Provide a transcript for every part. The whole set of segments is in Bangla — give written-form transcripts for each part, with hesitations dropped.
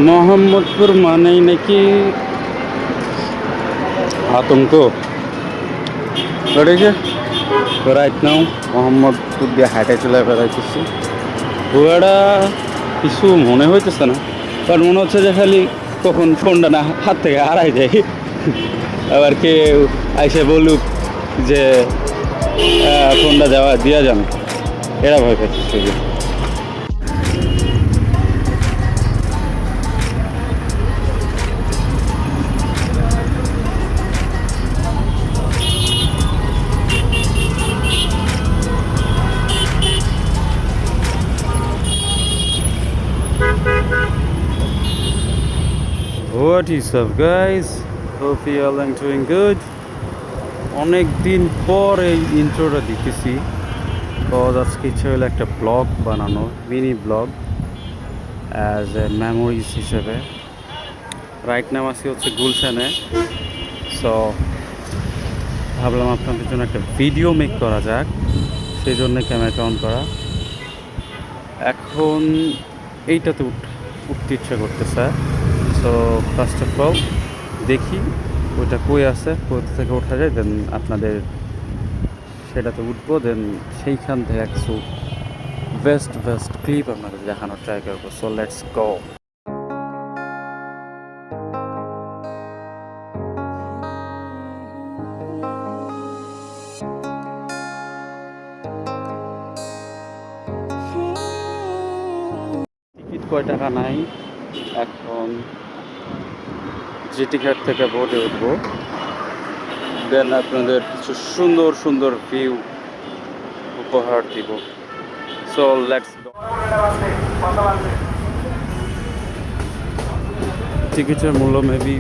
মোহাম্মদপুর মানেই নাকি আতঙ্ক। রাইট নাও মোহাম্মদপুর দিয়ে হাঁটে চলে বেড়াইতেছি। ওরা কিছু মনে হইতেছে না, কারণ মনে হচ্ছে যে খালি কখন ফোনটা না হাত থেকে হারাই যায়। আবার কেউ আইসে বলুক যে ফোনটা দিয়া যান, এরা ভয় পাচ্ছে। What is up guys? Hope you all are doing good. অনেক দিন পর এই ইন্ট্রোটা দিতেছি, কজ আজকে ইচ্ছে হলো একটা ব্লগ বানানো, mini blog as a memories হিসেবে। রাইট নাম আছি হচ্ছে গুলশানে, সো ভাবলাম আপনাদের জন্য একটা ভিডিও মেক করা যাক, সেই জন্য ক্যামেরাটা অন করা। এখন এইটাতে উঠতে ইচ্ছা করতেছে। সো ফার্স্ট অফ অল দেখি ওইটা কই আছে, কোথা থেকে ওঠা যায়, দেন আপনাদের সেটাতে উঠবো, দেন সেইখান থেকে কিছু বেস্ট ক্লিপ আপনাদের দেখানোর ট্রাই করবো। So let's go. টিকিট কয় টাকা নাই, এখন জিটি ঘাট থেকে বোটে উঠবো, দেন আপনাদের কিছু সুন্দর ভিউ উপহার দিব। So let's go. টিকিটের মূল্য মেবি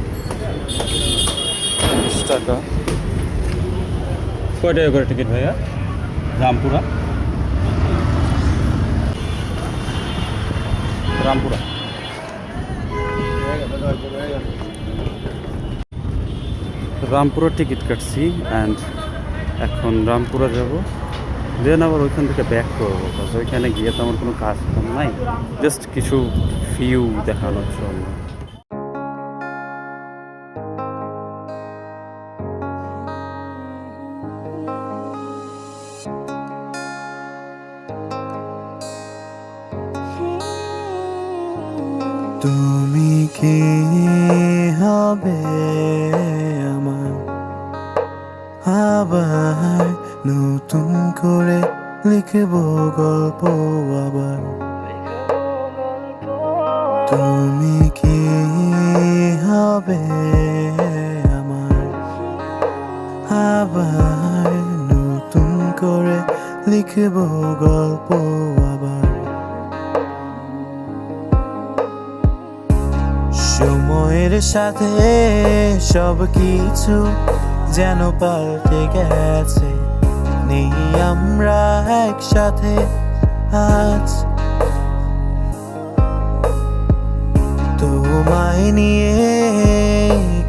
20 টাকা। কয় টাকা করে টিকিট ভাইয়া? রামপুরা রামপুরা টিকিট কাটছি অ্যান্ড এখন রামপুরা যাব, দেন আবার ওইখান থেকে ব্যাক করবো, বিকজ ওইখানে গিয়ে তো আমার কোনো কাজ নাই, জাস্ট কিছু ভিউ দেখানোর জন্য। তুমি কি হবে আমার, আবার নতুন করে লিখব গল্প আবার। তুমি কি হবে আমার, আবার নতুন করে লিখব গল্প আবার। সময়ের সাথে সব কিছু যেন পাল্টে গেছে, নেই আমরা একসাথে আজ। তোমায় নিয়ে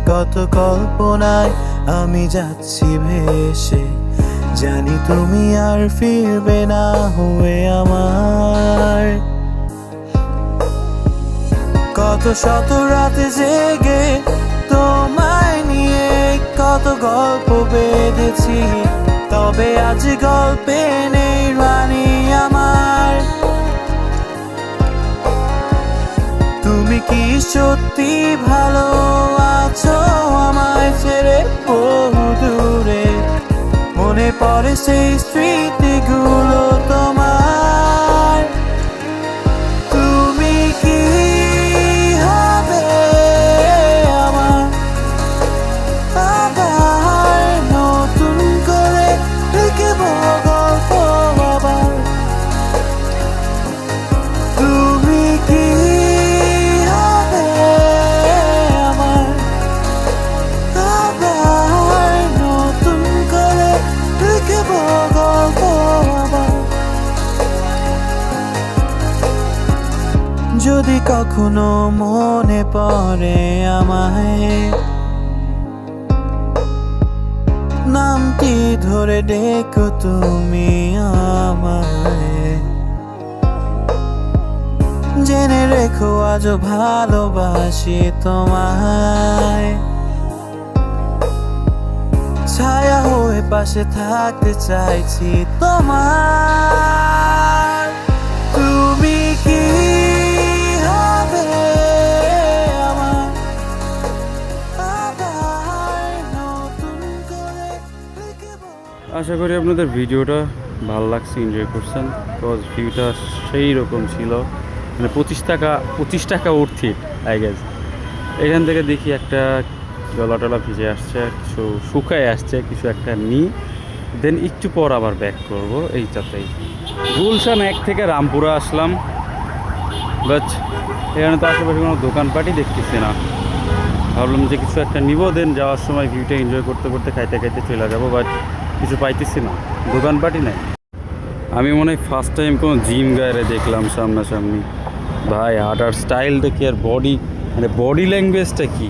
কত কল্পনায় আমি যাচ্ছি ভেসে, জানি তুমি আর ফিরবে না হয়ে আমার। কত শত রাতে জেগে তোমায় নিয়ে কত গল্প বেঁধেছি, তবে আজ গল্পে নেই রানী আমার। তুমি কি সত্যি ভালো আছো আমায় ছেড়ে বহু দূরে? মনে পড়ে সেই স্মৃতিগুলো তোমার। তুমি কি হবে আমার, আবার নতুন করে লিখব গল্প আবার। তুমি কি হবে আমার, আবার নতুন করে লিখব গল্প আবার। যদি কখনো মনে পড়ে আমায়, নামটি ধরে ডেকো তুমি আমায়। জেনে রেখো আজও ভালোবাসি তোমায়, ছায়া হয়ে পাশে থাকতে চাইছি তোমার। তুমি কি হবে আমার, আবার নতুন করে লিখব। আশা করি আপনাদের ভিডিওটা ভালো লাগছে, এনজয় করছেন। বিকজ ভিউটা সেই রকম ছিল, মানে 25 টাকা উঠতি আই গেস। এখান থেকে দেখি একটা গলা টলা ভিজে আসছে, কিছু শুকায় আসছে, কিছু একটা নিই, দেন একটু পর আবার ব্যাক করবো। এইটাতেই গুলশান 1 থেকে রামপুরা আসলাম, বাট এখানে তো আশেপাশে কোনো দোকানপাটই দেখতেছি না। ভাবলাম যে কিছু একটা নিব, দেন যাওয়ার সময় ভিউটা এনজয় করতে করতে খাইতে খাইতে চলে যাবো, বাট কিছু পাইতেছি না, দোকানপাটই নাই। আমি মনে হয় ফার্স্ট টাইম কোনো জিম গায়ে দেখলাম সামনাসামনি। ভাই হাঁটার স্টাইল দেখি আর বডি, মানে বডি ল্যাঙ্গুয়েজটা কি,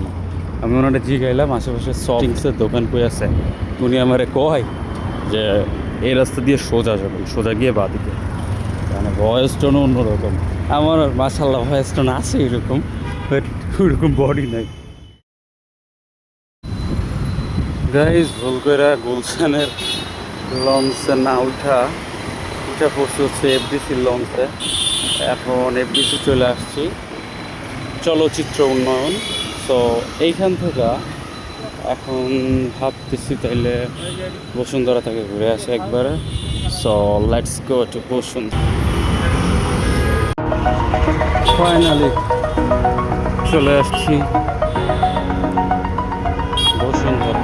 আমি ওনাটা জিগাইলাম আশেপাশে সফটিংসের দোকান কই আছে। উনি আমারে কয় যে এই রাস্তা দিয়ে সোজা যাবেন, সোজা গিয়ে বাদিকে। মানে ভয়েস টোনও অন্যরকম। আমার মাশাআল্লাহ ভয়েস টোন আছে এরকম, বাট ওইরকম বডি নাই। গাইজ ভুল করে গুলশানের লঞ্চে না উঠা পড়ছে হচ্ছে এফডিসির লঞ্চে। এখন এফডিসি চলে আসছি, চলচ্চিত্র উন্নয়ন। সো এইখান থেকে এখন ভাবতেছি তাইলে বসুন্ধরা থেকে ঘুরে আসে একবারে। So let's go to Bashundhara. Finally চলে আসছি Bashundhara.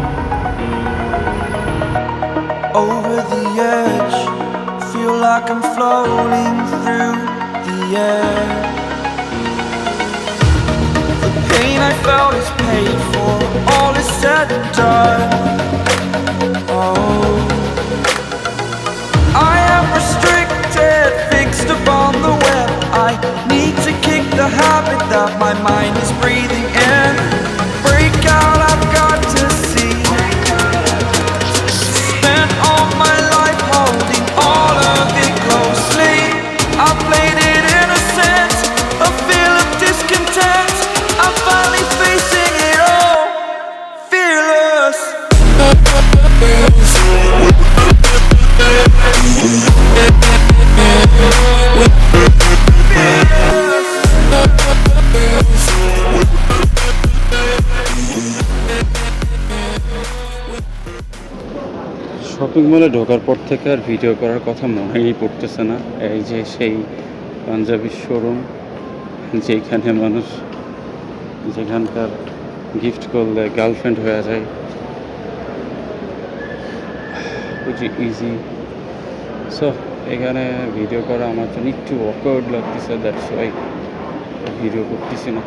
Over the edge, feel like I'm floating through the air. The pain I felt is paid for, all is said and done. Oh, I am restricted, fixed upon the web. I need to kick the habit that my mind is breathing in. Break out, I've got to see. Spent all my life holding all of it closely. I played it innocent, a feel of discontent. I'm finally facing it all, fearless. Shopping মলে ঢোকার পর থেকে আর ভিডিও করার কথা মনেই পড়তেছে না। এই যে সেই পাঞ্জাবি শোরুম, যেখানে মানুষ, যেখানকার গিফট করলে গার্লফ্রেন্ড হয়ে যায়, খুবই ইজি। সো এখানে ভিডিও করা আমার জন্য একটু অকওয়ার্ড লাগতেছে, দ্যাটস ওয়াই ভিডিও করতেছি না।